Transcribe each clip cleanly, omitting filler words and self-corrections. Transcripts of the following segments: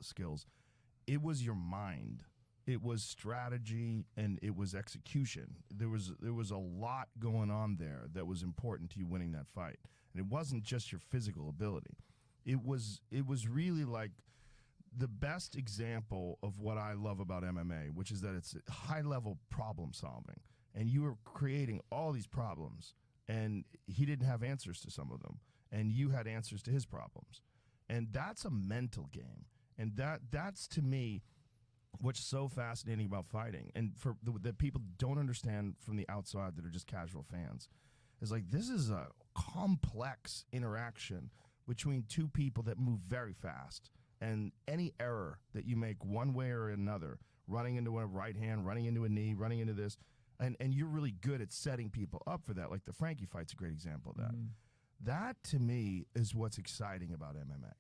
skills. It was your mind. It was strategy, and it was execution. There was a lot going on there that was important to you winning that fight. And it wasn't just your physical ability. It was really like the best example of what I love about MMA, which is that it's high-level problem solving. And you were creating all these problems, and he didn't have answers to some of them, and you had answers to his problems. And that's a mental game. And that's to me what's so fascinating about fighting, and for that people don't understand from the outside that are just casual fans, is like this is a complex interaction between two people that move very fast, and any error that you make one way or another, running into a right hand, running into a knee, running into this, and you're really good at setting people up for that. Like the Frankie fight's a great example of that. That to me is what's exciting about MMA.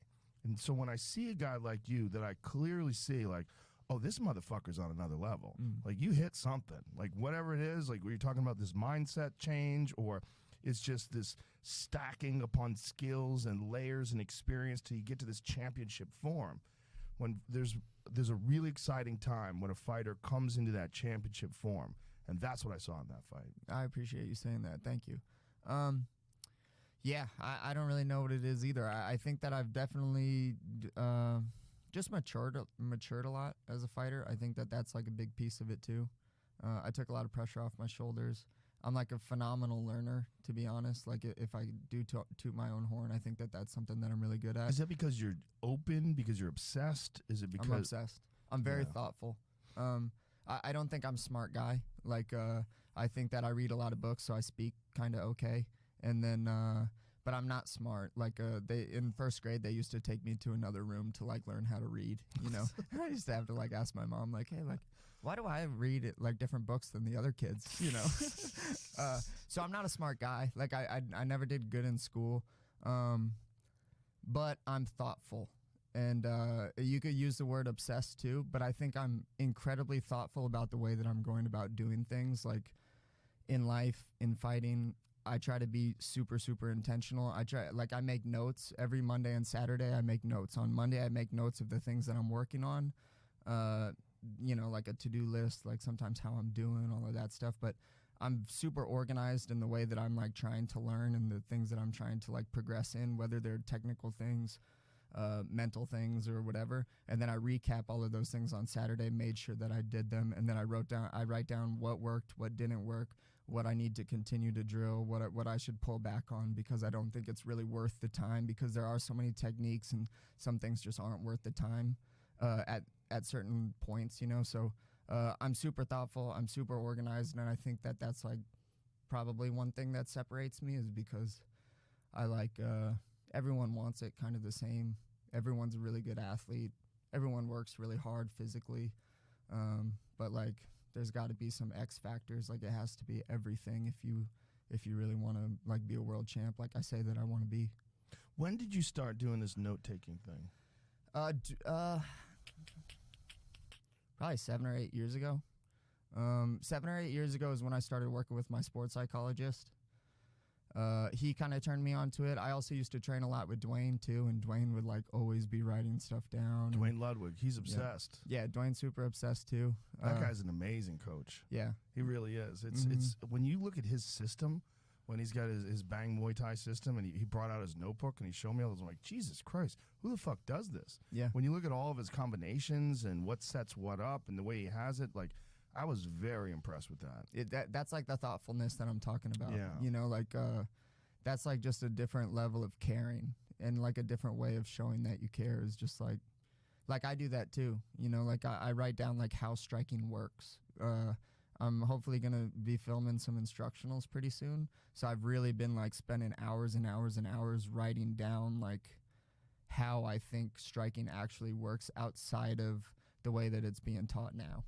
And so when I see a guy like you that I clearly see like, oh, this motherfucker's on another level. Like, you hit something. Like, whatever it is, like, were you talking about this mindset change, or it's just this stacking upon skills and layers and experience till you get to this championship form? When there's a really exciting time when a fighter comes into that championship form, and that's what I saw in that fight. I appreciate you saying that. Thank you. Yeah, I don't really know what it is either. I think that I've definitely just matured a lot as a fighter. I think that that's like a big piece of it too. I took a lot of pressure off my shoulders. I'm like a phenomenal learner, to be honest. Like if I do toot my own horn, I think that that's something that I'm really good at. Is that because you're open? Because you're obsessed? Is it because I'm obsessed? I'm very thoughtful. I don't think I'm a smart guy. Like I think that I read a lot of books, so I speak kind of okay. And then but I'm not smart. Like they in first grade, they used to take me to another room to like learn how to read. You know, I used to have to like ask my mom, like, hey, like, why do I read it like different books than the other kids? You know, so I'm not a smart guy. Like I never did good in school, but I'm thoughtful. And you could use the word obsessed too, but I think I'm incredibly thoughtful about the way that I'm going about doing things. Like in life, in fighting, I try to be super, super intentional. I make notes every Monday and Saturday. I make notes. On Monday, I make notes of the things that I'm working on, you know, like a to-do list, like sometimes how I'm doing, all of that stuff. But I'm super organized in the way that I'm like trying to learn and the things that I'm trying to like progress in, whether they're technical things, mental things or whatever. And then I recap all of those things on Saturday, made sure that I did them. And then I write down what worked, what didn't work, what I need to continue to drill, what I should pull back on, because I don't think it's really worth the time, because there are so many techniques and some things just aren't worth the time at certain points, you know? So I'm super thoughtful, I'm super organized, and I think that that's like probably one thing that separates me, is because I like everyone wants it kind of the same. Everyone's a really good athlete. Everyone works really hard physically. But like there's got to be some X factors. Like it has to be everything if you really want to like be a world champ, like I say that I want to be. When did you start doing this note-taking thing? Probably 7 or 8 years ago. 7 or 8 years ago is when I started working with my sports psychologist. He kind of turned me on to it. I also used to train a lot with Dwayne too, and Dwayne would like always be writing stuff down. Dwayne Ludwig, he's obsessed. Yeah, Dwayne's super obsessed too. That guy's an amazing coach. Yeah, he really is. It's when you look at his system, when he's got his Bang Muay Thai system, and he brought out his notebook and he showed me all those. I'm like, Jesus Christ, who the fuck does this? Yeah. When you look at all of his combinations and what sets what up and the way he has it, like, I was very impressed with that. That's like the thoughtfulness that I'm talking about. Yeah. You know, like that's like just a different level of caring, and like a different way of showing that you care is just like I do that too. You know, like I write down like how striking works. I'm hopefully going to be filming some instructionals pretty soon. So I've really been like spending hours and hours and hours writing down like how I think striking actually works outside of the way that it's being taught now.